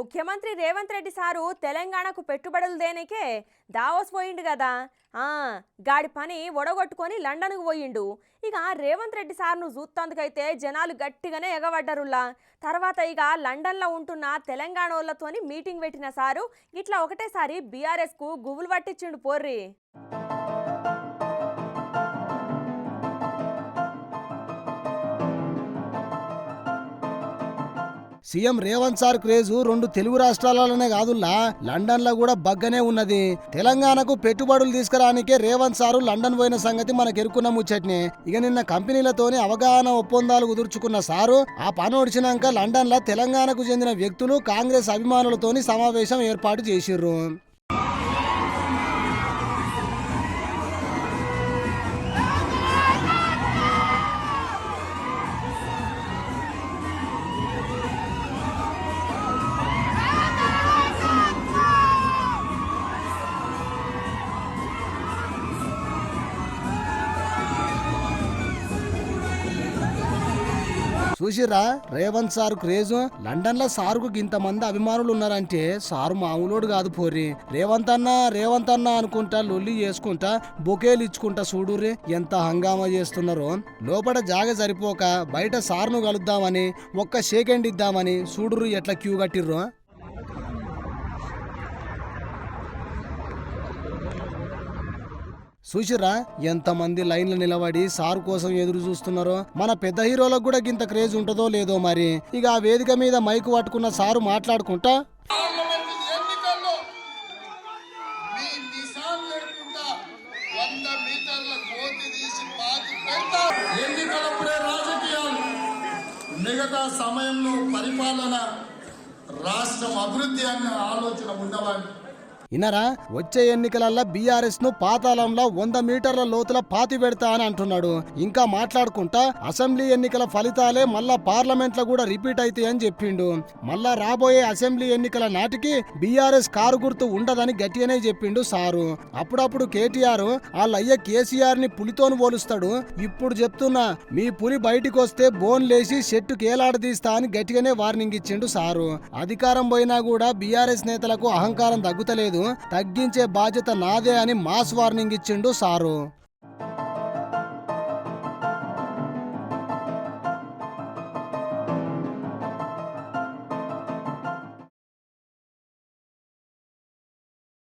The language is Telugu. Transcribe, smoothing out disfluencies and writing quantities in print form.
ముఖ్యమంత్రి రేవంత్ రెడ్డి సారు తెలంగాణకు పెట్టుబడులు దేనికే దావోస్ పోయిండు కదా. గాడి పని ఒడగొట్టుకొని లండన్కు పోయిండు. ఇక రేవంత్ రెడ్డి సార్ను చూస్తందుకైతే జనాలు గట్టిగానే ఎగబడ్డరులా. తర్వాత ఇక లండన్లో ఉంటున్న తెలంగాణ వాళ్ళతోని మీటింగ్ పెట్టిన సారు ఇట్లా ఒకటేసారి బీఆర్ఎస్కు గుబులు పట్టించిండు పోర్రి. సీఎం రేవంత్ సార్ క్రేజు రెండు తెలుగు రాష్ట్రాలలోనే కాదుల్లా లండన్ లో కూడా బగ్గనే ఉన్నది. తెలంగాణకు పెట్టుబడులు తీసుకురానికే రేవంత్ సారు లండన్ పోయిన సంగతి మనకు ఎరుకున్న ముచ్చట్నే. ఇక నిన్న కంపెనీలతోని అవగాహన ఒప్పందాలు కుదుర్చుకున్న సారు ఆ పని ఒడిచినాక లండన్ లో తెలంగాణకు చెందిన వ్యక్తులు కాంగ్రెస్ అభిమానులతోని సమావేశం ఏర్పాటు చేసిర్రు. చూసిరా రేవంత్ సార్ క్రేజు. లండన్ లో సారుకు ఇంతమంది అభిమానులు ఉన్నారంటే సారు మామూలోడు కాదు పోర్రి. రేవంత్ అన్న అనుకుంటా లొల్లి చేసుకుంటా బొకేలు ఇచ్చుకుంటా చూడుర్రి ఎంత హంగామా చేస్తున్నారో. లోపల జాగ సరిపోక బయట సార్ను కలుద్దామని ఒక్క షేకెండ్ ఇద్దామని చూడుర్రి ఎట్లా క్యూ కట్టిర్రు. చూసిరా ఎంతమంది లైన్లు నిలబడి సారు కోసం ఎదురు చూస్తున్నారో. మన పెద్ద హీరోలకు కూడా గింత క్రేజ్ ఉంటుందో లేదో మరి. ఇక ఆ వేదిక మీద మైకు పట్టుకున్న సారు మాట్లాడుకుంటా మిగతా సమయంలో పరిపాలన రాష్ట్రం అభివృద్ధి అన్న ఆలోచన ఉన్నవాడిని. ఇనరా వచ్చే ఎన్నికలల్లో బీఆర్ఎస్ ను పాతాళంలో 100 మీటర్ల లోతుల పాతి పెడతా అని అంటున్నాడు. ఇంకా మాట్లాడుకుంటా అసెంబ్లీ ఎన్నికల ఫలితాలే మళ్ళా పార్లమెంట్ లో కూడా రిపీట్ అవుతాయని చెప్పిండు. మళ్ళా రాబోయే అసెంబ్లీ ఎన్నికల నాటికి బీఆర్ఎస్ కారు గుర్తు ఉండదని గట్టిగానే చెప్పిండు సారు. అప్పుడప్పుడు కేటీఆర్ వాళ్ళయ్య కేసీఆర్ ని పులితోను పోలుస్తాడు. ఇప్పుడు చెప్తున్నా మీ పులి బయటికి వస్తే బోన్ లేసి చెట్టుకు ఏలాడదీస్తా అని గట్టిగానే వార్నింగ్ ఇచ్చిండు సారు. అధికారం పోయినా కూడా బీఆర్ఎస్ నేతలకు అహంకారం తగ్గుతలేదు. తగ్గించే బాధ్యత నాదే అని మాస్ వార్నింగ్ ఇచ్చిండు సారు.